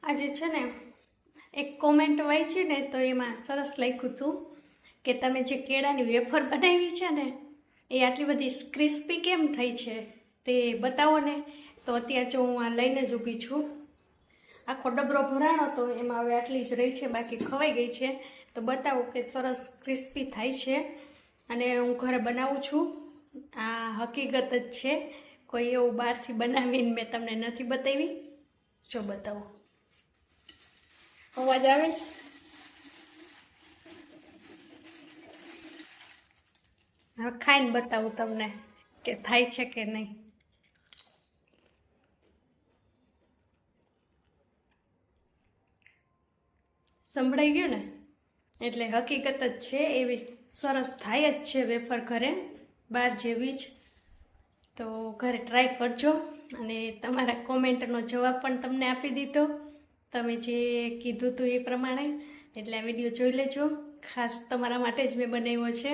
આજે છે ને એક કોમેન્ટ વાંચી ને તો એમાં સરસ લખ્યું હતું કે તમે જે કેળાની વેફર બનાવી છે ને એ આટલી બધી ક્રિસ્પી કેમ થઈ છે તે બતાવો ને. તો અત્યારે જો હું આ લઈને જ ઊભી છું. આખો ડબરો ભરાણો તો એમાં હવે આટલી જ રહી છે, બાકી ખવાઈ ગઈ છે. તો બતાવો કે સરસ ક્રિસ્પી થાય છે અને હું ઘરે બનાવું છું. આ હકીકત જ છે, કોઈ એવું બહારથી બનાવીને મેં તમને નથી બતાવી. જો બતાવો, અવાજ આવે છે? હવે ખાઈને બતાવું તમને કે થાય છે કે નહીં. સંભળાઈ ગયું ને? એટલે હકીકત જ છે, એવી સરસ થાય જ છે વેફર ઘરે, બહાર જેવી જ. તો ઘરે ટ્રાય કરજો અને તમારા કોમેન્ટનો જવાબ પણ તમને આપી દીધો, તમે જે કીધું હતું એ પ્રમાણે. એટલે આ વિડીયો જોઈ લેજો, ખાસ તમારા માટે જ મેં બનાવ્યો છે.